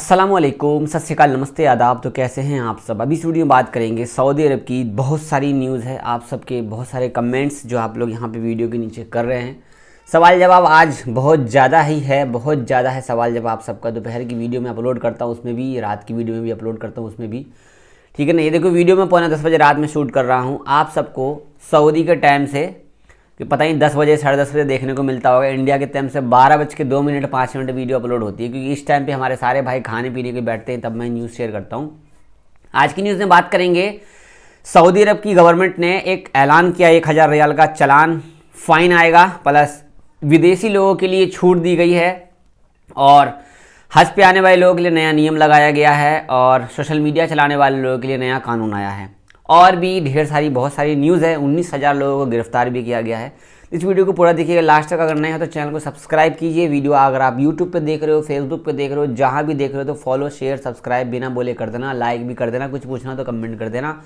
अस्सलामुअलैकुम, सत श्री अकाल, नमस्ते, आदाब। तो कैसे हैं आप सब। अभी इस वीडियो में बात करेंगे सऊदी अरब की। बहुत सारी न्यूज़ है, आप सबके बहुत सारे कमेंट्स जो आप लोग यहाँ पे वीडियो के नीचे कर रहे हैं। सवाल जवाब आज बहुत ज़्यादा ही है, बहुत ज़्यादा है सवाल जवाब सबका। दोपहर की वीडियो में अपलोड करता हूँ उसमें भी, रात की वीडियो में भी अपलोड करता हूँ उसमें भी, ठीक है ना। ये देखो, वीडियो में 9:45 बजे रात में शूट कर रहा हूँ। आप सबको सऊदी के टाइम से कि पता नहीं 10 बजे 10:30 बजे देखने को मिलता होगा। इंडिया के टाइम से 12:02 5 मिनट वीडियो अपलोड होती है, क्योंकि इस टाइम पे हमारे सारे भाई खाने पीने के बैठते हैं, तब मैं न्यूज़ शेयर करता हूँ। आज की न्यूज़ में बात करेंगे, सऊदी अरब की गवर्नमेंट ने एक ऐलान किया, 1000 रियाल का चालान फाइन आएगा, प्लस विदेशी लोगों के लिए छूट दी गई है, और हज पे आने वाले लोगों के लिए नया नियम लगाया गया है, और सोशल मीडिया चलाने वाले लोगों के लिए नया कानून आया है, और भी ढेर सारी बहुत सारी न्यूज़ है। 19,000 लोगों को गिरफ्तार भी किया गया है। इस वीडियो को पूरा देखिएगा लास्ट तक। अगर नए हो तो चैनल को सब्सक्राइब कीजिए। वीडियो अगर आप यूट्यूब पे देख रहे हो, फेसबुक पे देख रहे हो, जहाँ भी देख रहे हो, तो फॉलो शेयर सब्सक्राइब बिना बोले कर देना, लाइक भी कर देना, कुछ पूछना तो कमेंट कर देना।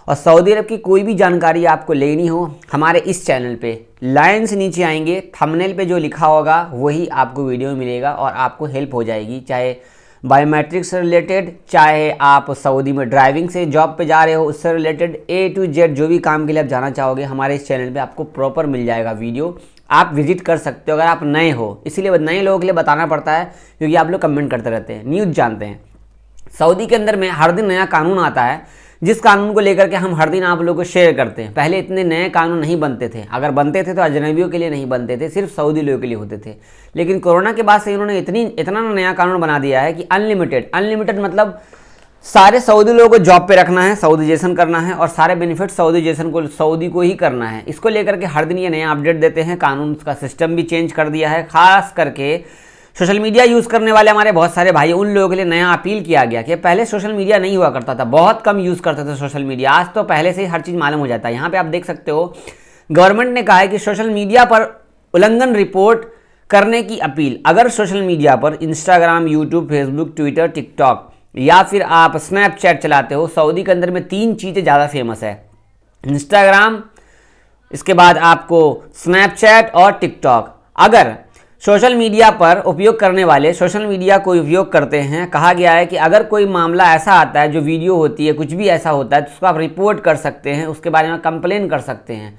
और सऊदी अरब की कोई भी जानकारी आपको लेनी हो, हमारे इस चैनल पे लाइन से नीचे आएंगे, थंबनेल पे जो लिखा होगा वही आपको वीडियो में मिलेगा, और आपको हेल्प हो जाएगी। चाहे बायोमेट्रिक्स से रिलेटेड, चाहे आप सऊदी में ड्राइविंग से जॉब पे जा रहे हो उससे रिलेटेड, A to Z जो भी काम के लिए आप जाना चाहोगे, हमारे इस चैनल पे आपको प्रॉपर मिल जाएगा वीडियो। आप विजिट कर सकते हो अगर आप नए हो, इसीलिए नए लोगों के लिए बताना पड़ता है, क्योंकि आप लोग कमेंट करते रहते हैं, न्यूज़ जानते हैं। सऊदी के अंदर में हर दिन नया कानून आता है, जिस कानून को लेकर के हम हर दिन आप लोगों को शेयर करते हैं। पहले इतने नए कानून नहीं बनते थे, अगर बनते थे तो अजनबियों के लिए नहीं बनते थे, सिर्फ सऊदी लोगों के लिए होते थे। लेकिन कोरोना के बाद से इन्होंने इतना नया कानून बना दिया है कि अनलिमिटेड मतलब सारे सऊदी लोगों को जॉब पे रखना है, सऊदीजेशन करना है, और सारे बेनिफिट सऊदीजेशन को सऊदी को ही करना है। इसको लेकर के हर दिन ये नया अपडेट देते हैं। कानून का सिस्टम भी चेंज कर दिया है। खास करके सोशल मीडिया यूज़ करने वाले हमारे बहुत सारे भाई, उन लोगों के लिए नया अपील किया गया कि पहले सोशल मीडिया नहीं हुआ करता था, बहुत कम यूज़ करते थे सोशल मीडिया। आज तो पहले से ही हर चीज़ मालूम हो जाता है। यहाँ पे आप देख सकते हो, गवर्नमेंट ने कहा है कि सोशल मीडिया पर उल्लंघन रिपोर्ट करने की अपील। अगर सोशल मीडिया पर Instagram, YouTube, Facebook, Twitter, TikTok या फिर आप स्नैपचैट चलाते हो, सऊदी के अंदर में 3 चीज़ें ज़्यादा फेमस है, इंस्टाग्राम, इसके बाद आपको स्नैपचैट और टिकटॉक। अगर सोशल मीडिया पर उपयोग करने वाले सोशल मीडिया को उपयोग करते हैं, कहा गया है कि अगर कोई मामला ऐसा आता है, जो वीडियो होती है, कुछ भी ऐसा होता है, तो उसको आप रिपोर्ट कर सकते हैं, उसके बारे में कंप्लेन कर सकते हैं।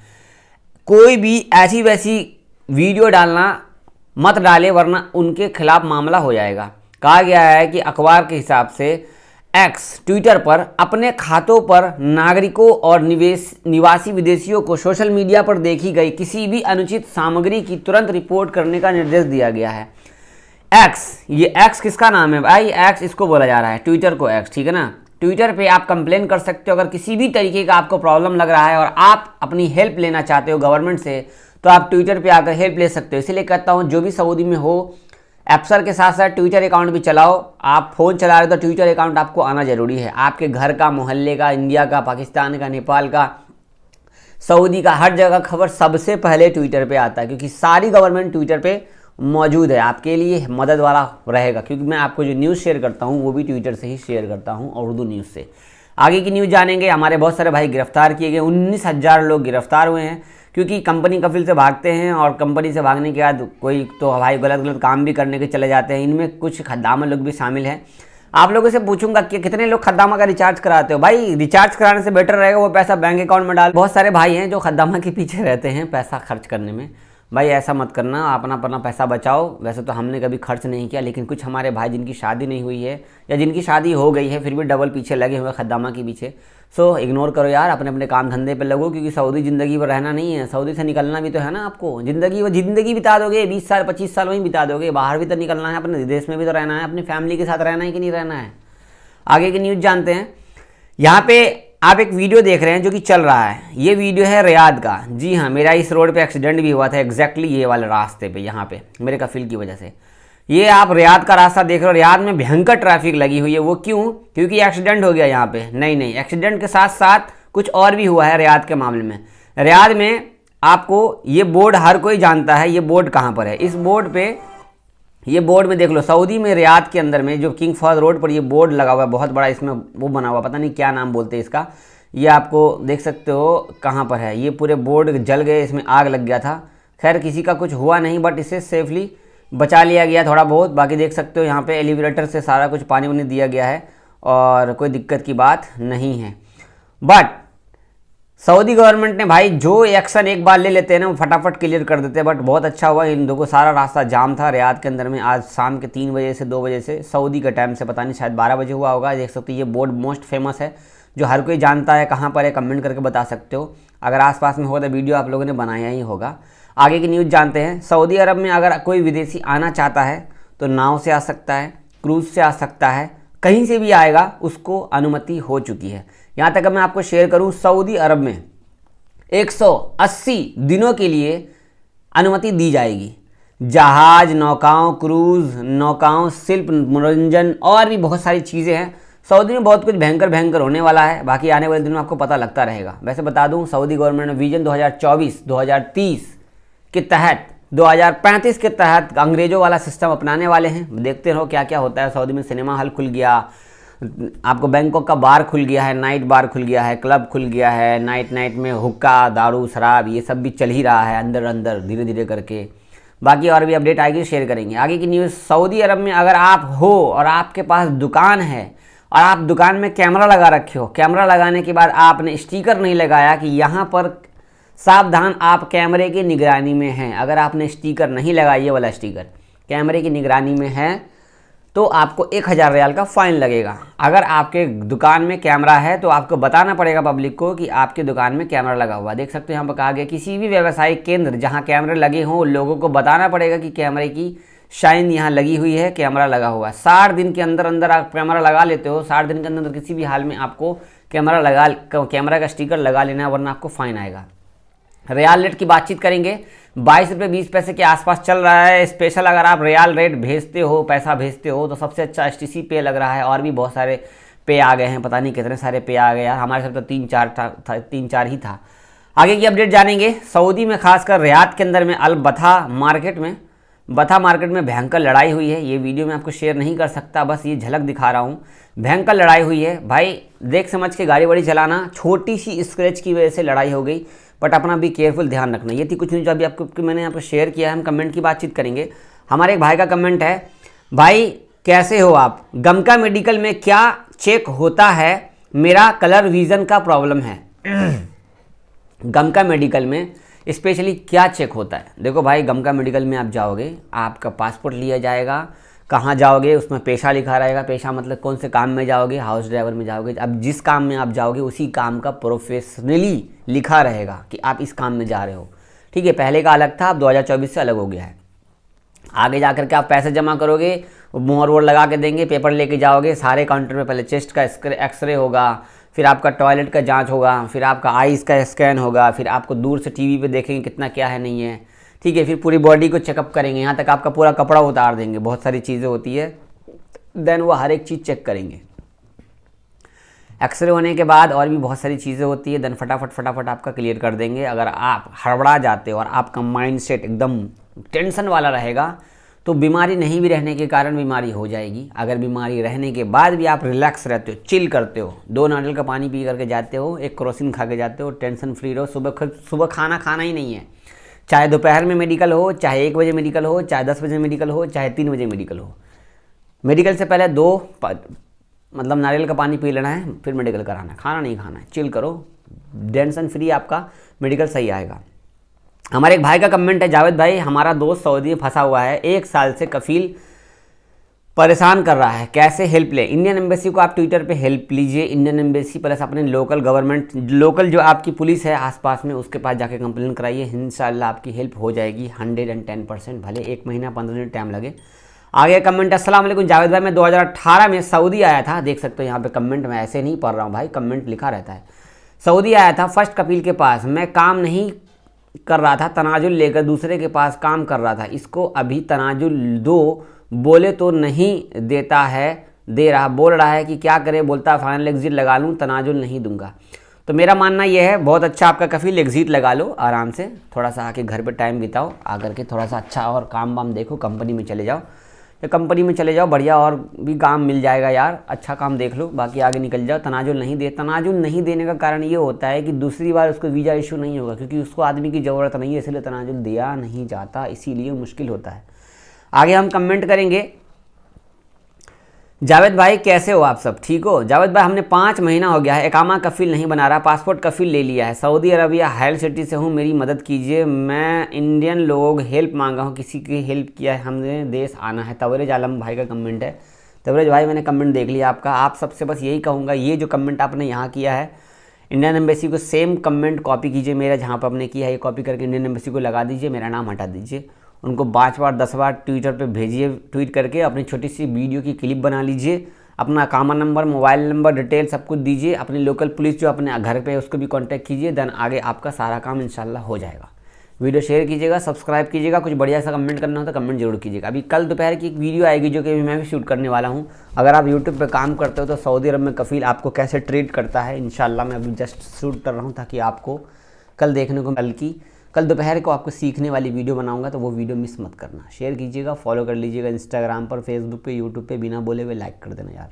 कोई भी ऐसी वैसी वीडियो डालना मत डाले, वरना उनके खिलाफ मामला हो जाएगा। कहा गया है कि अखबार के हिसाब से एक्स ट्विटर पर अपने खातों पर नागरिकों और निवासी विदेशियों को सोशल मीडिया पर देखी गई किसी भी अनुचित सामग्री की तुरंत रिपोर्ट करने का निर्देश दिया गया है। एक्स, ये एक्स किसका नाम है भाई? एक्स इसको बोला जा रहा है, ट्विटर को एक्स, ठीक है ना। ट्विटर पे आप कंप्लेन कर सकते हो अगर किसी भी तरीके का आपको प्रॉब्लम लग रहा है और आप अपनी हेल्प लेना चाहते हो गवर्नमेंट से, तो आप ट्विटर पे आकर हेल्प ले सकते हो। इसीलिए कहता हूँ, जो भी सऊदी में हो, एप्सर के साथ साथ ट्विटर अकाउंट भी चलाओ। आप फ़ोन चला रहे हो तो ट्विटर अकाउंट आपको आना ज़रूरी है। आपके घर का, मोहल्ले का, इंडिया का, पाकिस्तान का, नेपाल का, सऊदी का, हर जगह खबर सबसे पहले ट्विटर पे आता है, क्योंकि सारी गवर्नमेंट ट्विटर पे मौजूद है, आपके लिए मदद वाला रहेगा। क्योंकि मैं आपको जो न्यूज़ शेयर करता हूँ वो भी ट्विटर से ही शेयर करता हूँ, और उर्दू न्यूज़ से। आगे की न्यूज़ जानेंगे। हमारे बहुत सारे भाई गिरफ्तार किए गए, 19,000 लोग गिरफ्तार हुए हैं, क्योंकि कंपनी कफिल से भागते हैं, और कंपनी से भागने के बाद कोई तो भाई गलत गलत काम भी करने के चले जाते हैं। इनमें कुछ खद्दामा लोग भी शामिल हैं। आप लोगों से पूछूंगा कि कितने लोग खद्दामा का रिचार्ज कराते हो? भाई रिचार्ज कराने से बेटर रहेगा वो पैसा बैंक अकाउंट में डाल। बहुत सारे भाई हैं जो खद्दामा के पीछे रहते हैं पैसा खर्च करने में। भाई ऐसा मत करना, अपना पैसा बचाओ। वैसे तो हमने कभी खर्च नहीं किया, लेकिन कुछ हमारे भाई जिनकी शादी नहीं हुई है या जिनकी शादी हो गई है, फिर भी डबल पीछे लगे हुए खद्दामा के पीछे। सो इग्नोर करो यार, अपने अपने काम धंधे पे लगो, क्योंकि सऊदी ज़िंदगी पर रहना नहीं है, सऊदी से निकलना भी तो है ना। आपको ज़िंदगी बिता दोगे, 20 साल 25 साल वहीं बिता दोगे, बाहर भी तो निकलना है, अपने देश में भी तो रहना है, अपनी फैमिली के साथ रहना है कि नहीं रहना है। आगे की न्यूज़ जानते हैं। यहाँ पे आप एक वीडियो देख रहे हैं जो कि चल रहा है, ये वीडियो है रियाद का। जी हाँ, मेरा इस रोड पे एक्सीडेंट भी हुआ था, एग्जैक्टली ये वाले रास्ते पे, यहाँ पे मेरे कफिल की वजह से। ये आप रियाद का रास्ता देख रहे हो, रियाद में भयंकर ट्रैफिक लगी हुई है। वो क्यों? क्योंकि एक्सीडेंट हो गया यहाँ पे। नहीं, एक्सीडेंट के साथ साथ कुछ और भी हुआ है रियाद के मामले में। रियाद में आपको ये बोर्ड हर कोई जानता है, ये बोर्ड कहाँ पर है? इस बोर्ड पे, ये बोर्ड में देख लो, सऊदी में रियाद के अंदर में जो किंग फहद रोड पर ये बोर्ड लगा हुआ है, बहुत बड़ा इसमें वो बना हुआ, पता नहीं क्या नाम बोलते हैं इसका। ये आपको देख सकते हो कहाँ पर है। ये पूरे बोर्ड जल गए, इसमें आग लग गया था। खैर किसी का कुछ हुआ नहीं, बट इसे सेफली बचा लिया गया थोड़ा बहुत। बाकी देख सकते हो यहाँ पे एलिवेटर से सारा कुछ पानी वानी दिया गया है और कोई दिक्कत की बात नहीं है। बट सऊदी गवर्नमेंट ने भाई जो एक्शन एक बार ले लेते हैं ना वो फटाफट क्लियर कर देते हैं। बट बहुत अच्छा हुआ, इन लोगों को सारा रास्ता जाम था रियाद के अंदर में आज शाम के 3 बजे से 2 बजे से, सऊदी का टाइम से पता नहीं शायद 12 बजे हुआ होगा। देख सकते हो ये बोर्ड मोस्ट फेमस है जो हर कोई जानता है, कहाँ पर है कमेंट करके बता सकते हो। अगर आसपास में होगा तो वीडियो आप लोगों ने बनाया ही होगा। आगे की न्यूज़ जानते हैं। सऊदी अरब में अगर कोई विदेशी आना चाहता है तो नाव से आ सकता है, क्रूज़ से आ सकता है, कहीं से भी आएगा, उसको अनुमति हो चुकी है। यहाँ तक मैं आपको शेयर करूँ, सऊदी अरब में 180 दिनों के लिए अनुमति दी जाएगी। जहाज, नौकाओं, क्रूज़ नौकाओं, शिल्प, मनोरंजन और भी बहुत सारी चीज़ें हैं। सऊदी में बहुत कुछ भयंकर भयंकर होने वाला है, बाकी आने वाले दिनों में आपको पता लगता रहेगा। वैसे बता दूं, सऊदी गवर्नमेंट ने विजन 2024-2030 के तहत 2035 के तहत अंग्रेज़ों वाला सिस्टम अपनाने वाले हैं। देखते रहो क्या क्या होता है। सऊदी में सिनेमा हॉल खुल गया, आपको बैंकॉक का बार खुल गया है, नाइट बार खुल गया है, क्लब खुल गया है, नाइट में हुक्का, दारू, शराब ये सब भी चल ही रहा है अंदर अंदर धीरे धीरे करके। बाकी और भी अपडेट आएगी शेयर करेंगे। आगे की न्यूज़, सऊदी अरब में अगर आप हो और आपके पास दुकान है और आप दुकान में कैमरा लगा रखे हो, कैमरा लगाने के बाद आपने स्टिकर नहीं लगाया कि यहाँ पर सावधान आप कैमरे की निगरानी में हैं, अगर आपने स्टिकर नहीं लगाया, ये वाला स्टिकर कैमरे की निगरानी में है, तो आपको 1000 रियाल का फ़ाइन लगेगा। अगर आपके दुकान में कैमरा है तो आपको बताना पड़ेगा पब्लिक को कि आपके दुकान में कैमरा लगा हुआ। देख सकते हो यहाँ पर कहा गया किसी भी व्यावसायिक केंद्र जहाँ कैमरे लगे हों लोगों को बताना पड़ेगा कि कैमरे की शाइन यहाँ लगी हुई है, कैमरा लगा हुआ है। 60 दिन के अंदर अंदर आप कैमरा लगा लेते हो, 60 दिन के अंदर किसी भी हाल में आपको कैमरा का स्टिकर लगा लेना है, वरना आपको फ़ाइन आएगा। रियाल रेट की बातचीत करेंगे। 22 रुपये 20 पैसे के आसपास चल रहा है स्पेशल। अगर आप रियाल रेट भेजते हो, पैसा भेजते हो, तो सबसे अच्छा एचटीसी पे लग रहा है। और भी बहुत सारे पे आ गए हैं, पता नहीं कितने सारे पे आ गए यार, हमारे साथ तो 3-4 ही था। आगे की अपडेट जानेंगे। सऊदी में खासकर रियाद के अंदर में अल बथा मार्केट में भयंकर लड़ाई हुई है। ये वीडियो में आपको शेयर नहीं कर सकता, बस ये झलक दिखा रहा हूँ। भयंकर लड़ाई हुई है भाई, देख समझ के गाड़ी वाड़ी चलाना। छोटी सी स्क्रैच की वजह से लड़ाई हो गई, बट अपना भी केयरफुल ध्यान रखना। ये थी कुछ न्यूज़ अभी आपको मैंने आपको शेयर किया है। हम कमेंट की बातचीत करेंगे। हमारे एक भाई का कमेंट है, भाई कैसे हो आप, गमका मेडिकल में क्या चेक होता है, मेरा कलर विजन का प्रॉब्लम है। गमका मेडिकल में स्पेशली क्या चेक होता है? देखो भाई, गमका मेडिकल में आप जाओगे, आपका पासपोर्ट लिया जाएगा, कहाँ जाओगे उसमें पेशा लिखा रहेगा। पेशा मतलब कौन से काम में जाओगे, हाउस ड्राइवर में जाओगे। अब जिस काम में आप जाओगे उसी काम का प्रोफेशनली लिखा रहेगा कि आप इस काम में जा रहे हो। ठीक है, पहले का अलग था, अब 2024 से अलग हो गया है। आगे जा करके आप पैसे जमा करोगे, मोहर वोहर लगा के देंगे, पेपर लेके जाओगे, सारे काउंटर में पहले चेस्ट का एक्सरे होगा, फिर आपका टॉयलेट का जांच होगा, फिर आपका आईज़ का स्कैन होगा, फिर आपको दूर से टीवी पे देखेंगे कितना क्या है नहीं है। ठीक है, फिर पूरी बॉडी को चेकअप करेंगे, यहाँ तक आपका पूरा कपड़ा उतार देंगे, बहुत सारी चीज़ें होती है। देन वो हर एक चीज़ चेक करेंगे। एक्सरे होने के बाद और भी बहुत सारी चीज़ें होती है, देन फटाफट आपका क्लियर कर देंगे। अगर आप हड़बड़ा जाते हो और आपका माइंड सेट एकदम टेंशन वाला रहेगा तो बीमारी नहीं भी रहने के कारण बीमारी हो जाएगी। अगर बीमारी रहने के बाद भी आप रिलैक्स रहते हो, चिल करते हो, 2 नारियल का पानी पी करके जाते हो, एक क्रोसिन खा के जाते हो, टेंशन फ्री रहो। सुबह खाना खाना ही नहीं है, चाहे दोपहर में मेडिकल हो, चाहे 1 बजे मेडिकल हो, चाहे 10 बजे मेडिकल हो, चाहे 3 बजे मेडिकल हो। मेडिकल से पहले 2 नारियल का पानी पी लेना है, फिर मेडिकल कराना है। खाना नहीं खाना है, चिल करो, टेंशन फ्री, आपका मेडिकल सही आएगा। हमारे एक भाई का कमेंट है, जावेद भाई हमारा दोस्त सऊदी में फंसा हुआ है, 1 साल से कफील परेशान कर रहा है, कैसे हेल्प ले? इंडियन एम्बेसी को आप ट्विटर पे हेल्प लीजिए। इंडियन एम्बेसी प्लस अपने लोकल गवर्नमेंट, लोकल जो आपकी पुलिस है आसपास में, उसके पास जाके कंप्लेन कराइए। इंशाल्लाह आपकी हेल्प हो जाएगी 110%, भले 1 महीना 15 दिन टाइम लगे। आगे कमेंट, अस्सलाम वालेकुम जावेद भाई, मैं 2018 में सऊदी आया था। देख सकते हो यहाँ पे कमेंट, मैं ऐसे नहीं पढ़ रहा हूँ भाई, कमेंट लिखा रहता है। सऊदी आया था फर्स्ट कपील के पास, मैं काम नहीं कर रहा था, तनाजुल लेकर दूसरे के पास काम कर रहा था। इसको अभी तनाजुल दो बोले तो नहीं देता है, बोल रहा है कि क्या करे, बोलता है फाइनल एग्जिट लगा लूँ, तनाजुल नहीं दूंगा। तो मेरा मानना यह है, बहुत अच्छा आपका कफील, एग्जिट लगा लो आराम से, थोड़ा सा आके घर पे टाइम बिताओ, आकर के थोड़ा सा अच्छा और काम वाम देखो, कंपनी में चले जाओ, या कंपनी में चले जाओ, बढ़िया और भी काम मिल जाएगा यार, अच्छा काम देख लो, बाकी आगे निकल जाओ। तनाजुल नहीं देने का कारण ये होता है कि दूसरी बार उसको वीज़ा इशू नहीं होगा, क्योंकि उसको आदमी की ज़रूरत नहीं है, इसलिए तनाजुल दिया नहीं जाता, इसीलिए मुश्किल होता है। आगे हम कमेंट करेंगे, जावेद भाई कैसे हो आप सब, ठीक हो? जावेद भाई हमने 5 महीना हो गया है, इकामा कफिल नहीं बना रहा, पासपोर्ट कफिल ले लिया है, सऊदी अरबिया हायल सिटी से हूँ, मेरी मदद कीजिए, मैं इंडियन लोग हेल्प मांगा हूँ, किसी की हेल्प किया है, हमने देश आना है। तबरेज आलम भाई का कमेंट है। तबरेज भाई मैंने कमेंट देख लिया आपका। आप सबसे बस यही कहूँगा, ये जो कमेंट आपने यहाँ किया है इंडियन एम्बेसी को सेम कमेंट कॉपी कीजिए, मेरा जहाँ पर आपने किया है ये कॉपी करके इंडियन एम्बेसी को लगा दीजिए, मेरा नाम हटा दीजिए, उनको 5 बार 10 बार ट्विटर पे भेजिए, ट्वीट करके अपनी छोटी सी वीडियो की क्लिप बना लीजिए, अपना अकामा नंबर, मोबाइल नंबर, डिटेल सब कुछ दीजिए, अपनी लोकल पुलिस जो अपने घर पे है उसको भी कांटेक्ट कीजिए, देन आगे आपका सारा काम इंशाल्लाह हो जाएगा। वीडियो शेयर कीजिएगा, सब्सक्राइब कीजिएगा, कुछ बढ़िया सा कमेंट करना हो तो कमेंट जरूर कीजिएगा। अभी कल दोपहर की एक वीडियो आएगी जो कि मैं भी शूट करने वाला हूँ। अगर आप यूट्यूब पे काम करते हो तो सऊदी अरब में कफील आपको कैसे ट्रीट करता है इंशाल्लाह मैं अभी जस्ट शूट कर रहा हूँ, ताकि आपको कल देखने को कल दोपहर को आपको सीखने वाली वीडियो बनाऊंगा, तो वो वीडियो मिस मत करना। शेयर कीजिएगा, फॉलो कर लीजिएगा इंस्टाग्राम पर, फेसबुक पे, यूट्यूब पे, बिना बोले हुए लाइक कर देना यार।